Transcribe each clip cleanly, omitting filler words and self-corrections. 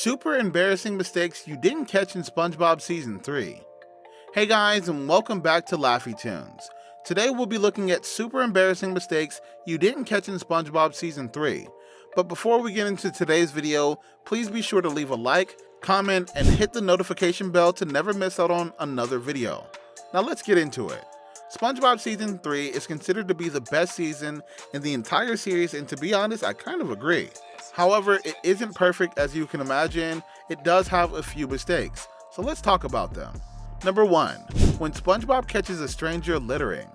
Super embarrassing mistakes you didn't catch in SpongeBob Season 3. Hey guys, and welcome back to Laffy Tunes. Today we'll be looking at super embarrassing mistakes you didn't catch in SpongeBob Season 3. But before we get into today's video, please be sure to leave a like, comment, and hit the notification bell to never miss out on another video. Now let's get into it. SpongeBob Season 3 is considered to be the best season in the entire series, and to be honest, I kind of agree. However, it isn't perfect as you can imagine. It does have a few mistakes, so let's talk about them. Number 1. When SpongeBob catches a stranger littering.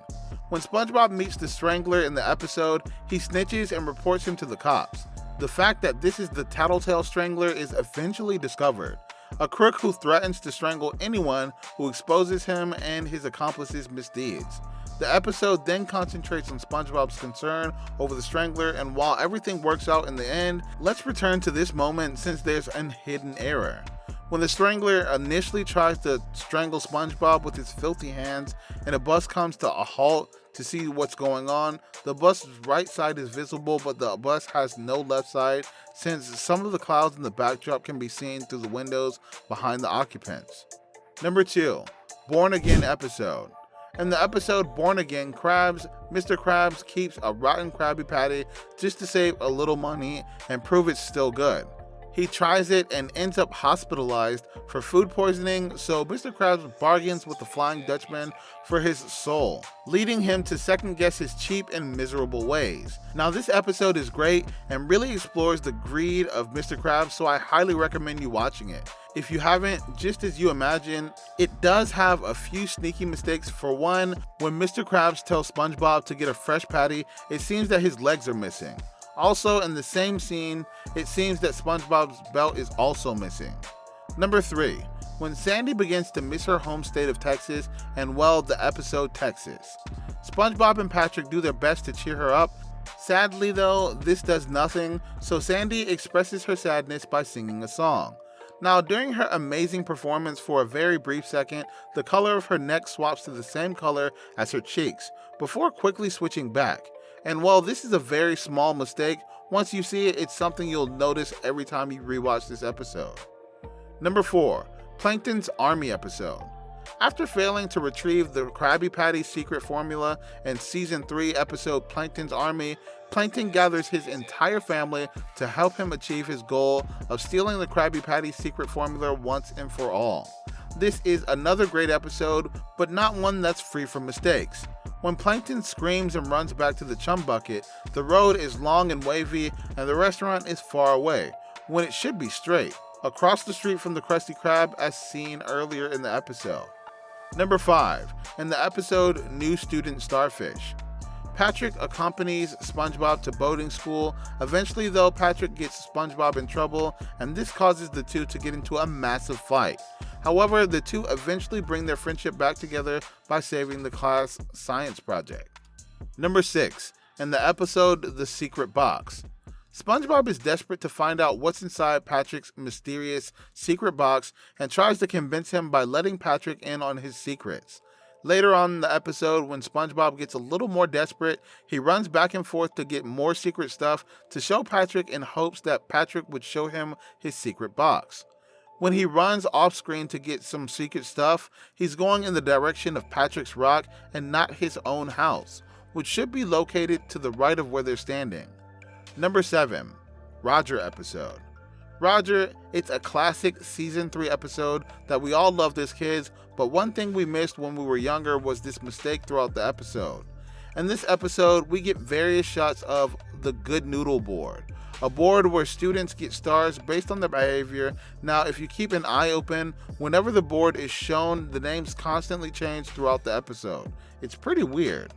When SpongeBob meets the Strangler in the episode, he snitches and reports him to the cops. The fact that this is the Tattletale Strangler is eventually discovered, a crook who threatens to strangle anyone who exposes him and his accomplices' misdeeds. The episode then concentrates on SpongeBob's concern over the Strangler, and while everything works out in the end, let's return to this moment since there's a hidden error. When the Strangler initially tries to strangle SpongeBob with his filthy hands and a bus comes to a halt to see what's going on, the bus's right side is visible but the bus has no left side, since some of the clouds in the backdrop can be seen through the windows behind the occupants. Number 2. Born Again episode. In the episode Born Again, Mr. Krabs keeps a rotten Krabby Patty just to save a little money and prove it's still good. He tries it and ends up hospitalized for food poisoning, so Mr. Krabs bargains with the Flying Dutchman for his soul, leading him to second guess his cheap and miserable ways. Now this episode is great and really explores the greed of Mr. Krabs, so I highly recommend you watching it. If you haven't, just as you imagine, it does have a few sneaky mistakes. For one, when Mr. Krabs tells SpongeBob to get a fresh patty, it seems that his legs are missing. Also, in the same scene, it seems that SpongeBob's belt is also missing. Number 3. When Sandy begins to miss her home state of Texas, and well, the episode Texas. SpongeBob and Patrick do their best to cheer her up. Sadly though, this does nothing, so Sandy expresses her sadness by singing a song. Now, during her amazing performance, for a very brief second, the color of her neck swaps to the same color as her cheeks, before quickly switching back. And while this is a very small mistake, once you see it, it's something you'll notice every time you rewatch this episode. Number 4. Plankton's Army episode. After failing to retrieve the Krabby Patty secret formula in Season 3 episode Plankton's Army, Plankton gathers his entire family to help him achieve his goal of stealing the Krabby Patty secret formula once and for all. This is another great episode, but not one that's free from mistakes. When Plankton screams and runs back to the chum bucket, the road is long and wavy and the restaurant is far away, when it should be straight, across the street from the Krusty Krab as seen earlier in the episode. Number 5. In the episode New Student Starfish. Patrick accompanies SpongeBob to boating school. Eventually though, Patrick gets SpongeBob in trouble, and this causes the two to get into a massive fight. However, the two eventually bring their friendship back together by saving the class science project. Number 6. In the episode The Secret Box. SpongeBob is desperate to find out what's inside Patrick's mysterious secret box and tries to convince him by letting Patrick in on his secrets. Later on in the episode, when SpongeBob gets a little more desperate, he runs back and forth to get more secret stuff to show Patrick in hopes that Patrick would show him his secret box. When he runs off screen to get some secret stuff, he's going in the direction of Patrick's rock and not his own house, which should be located to the right of where they're standing. Number 7. Roger episode. Roger, it's a classic Season 3 episode that we all loved as kids, but one thing we missed when we were younger was this mistake throughout the episode. In this episode, we get various shots of the Good Noodle board, a board where students get stars based on their behavior. Now, if you keep an eye open, whenever the board is shown, the names constantly change throughout the episode. It's pretty weird.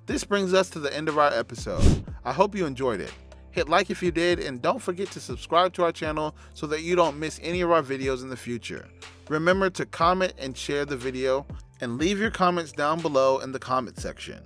This brings us to the end of our episode. I hope you enjoyed it. Hit like if you did, and don't forget to subscribe to our channel so that you don't miss any of our videos in the future. Remember to comment and share the video, and leave your comments down below in the comment section.